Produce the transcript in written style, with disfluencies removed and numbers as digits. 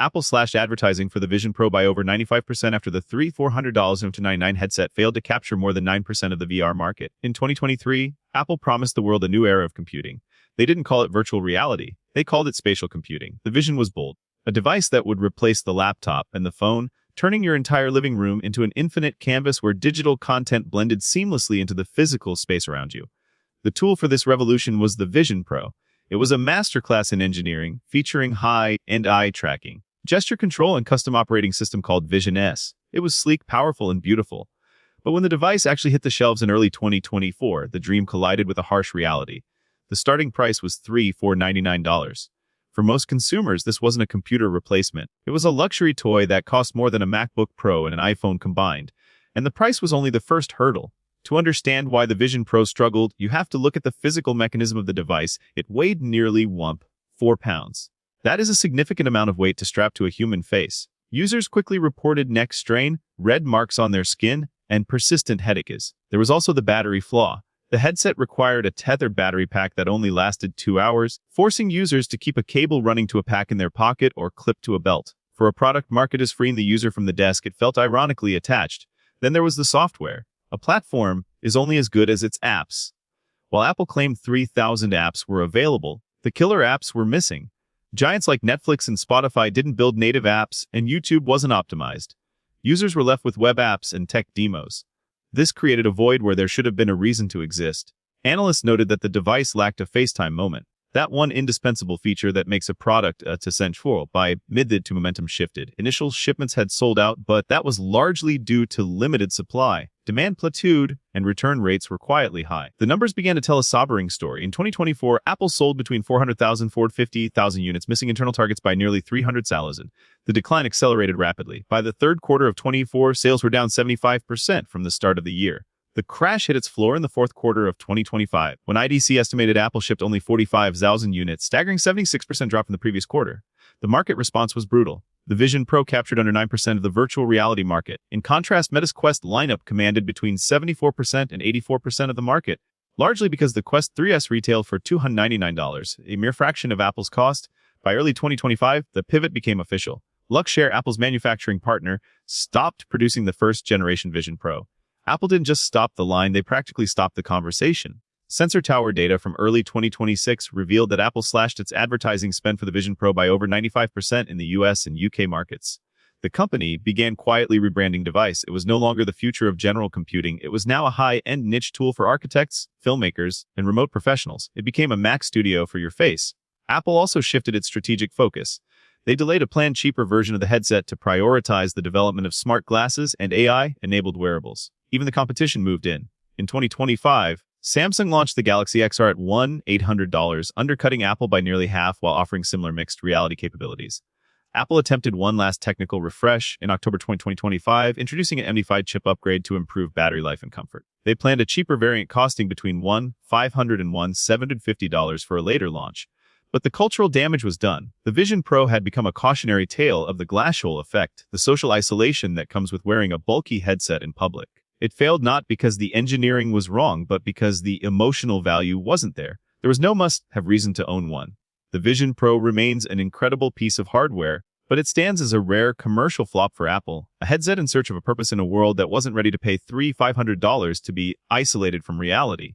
Apple slashed advertising for the Vision Pro by over 95% after the $400 headset failed to capture more than 9% of the VR market. In 2023, Apple promised the world a new era of computing. They didn't call it virtual reality. They called it spatial computing. The vision was bold. A device that would replace the laptop and the phone, turning your entire living room into an infinite canvas where digital content blended seamlessly into the physical space around you. The tool for this revolution was the Vision Pro. It was a masterclass in engineering, featuring high-end eye tracking, gesture control, and custom operating system called Vision S. It was sleek, powerful, and beautiful. But when the device actually hit the shelves in early 2024, the dream collided with a harsh reality. The starting price was $399. For most consumers, this wasn't a computer replacement. It was a luxury toy that cost more than a MacBook Pro and an iPhone combined. And the price was only the first hurdle. To understand why the Vision Pro struggled, you have to look at the physical mechanism of the device. It weighed nearly 4 pounds. That is a significant amount of weight to strap to a human face. Users quickly reported neck strain, red marks on their skin, and persistent headaches. There was also the battery flaw. The headset required a tethered battery pack that only lasted 2 hours, forcing users to keep a cable running to a pack in their pocket or clipped to a belt. For a product marketed as freeing the user from the desk, it felt ironically attached. Then there was the software. A platform is only as good as its apps. While Apple claimed 3,000 apps were available, the killer apps were missing. Giants like Netflix and Spotify didn't build native apps, and YouTube wasn't optimized. Users were left with web apps and tech demos. This created a void where there should have been a reason to exist. Analysts noted that the device lacked a FaceTime moment. That one indispensable feature that makes a product essential. By mid to momentum shifted. Initial shipments had sold out, but that was largely due to limited supply. Demand plateaued, and return rates were quietly high. The numbers began to tell a sobering story. In 2024, Apple sold between 400,000 and 450,000 units, missing internal targets by nearly 300,000. The decline accelerated rapidly. By the third quarter of 2024, sales were down 75% from the start of the year. The crash hit its floor in the fourth quarter of 2025, when IDC estimated Apple shipped only 45,000 units, staggering 76% drop from the previous quarter. The market response was brutal. The Vision Pro captured under 9% of the virtual reality market. In contrast, Meta's Quest lineup commanded between 74% and 84% of the market, largely because the Quest 3S retailed for $299, a mere fraction of Apple's cost. By early 2025, the pivot became official. Luxshare, Apple's manufacturing partner, stopped producing the first-generation Vision Pro. Apple didn't just stop the line, they practically stopped the conversation. Sensor Tower data from early 2026 revealed that Apple slashed its advertising spend for the Vision Pro by over 95% in the US and UK markets. The company began quietly rebranding device. It was no longer the future of general computing. It was now a high-end niche tool for architects, filmmakers, and remote professionals. It became a Mac studio for your face. Apple also shifted its strategic focus. They delayed a planned cheaper version of the headset to prioritize the development of smart glasses and AI-enabled wearables. Even the competition moved in. In 2025, Samsung launched the Galaxy XR at $1,800, undercutting Apple by nearly half while offering similar mixed reality capabilities. Apple attempted one last technical refresh in October 2025, introducing an MD5 chip upgrade to improve battery life and comfort. They planned a cheaper variant costing between $1,500 and $750 for a later launch. But the cultural damage was done. The Vision Pro had become a cautionary tale of the glass hole effect, the social isolation that comes with wearing a bulky headset in public. It failed not because the engineering was wrong, but because the emotional value wasn't there. There was no must-have reason to own one. The Vision Pro remains an incredible piece of hardware, but it stands as a rare commercial flop for Apple, a headset in search of a purpose in a world that wasn't ready to pay $500 to be isolated from reality.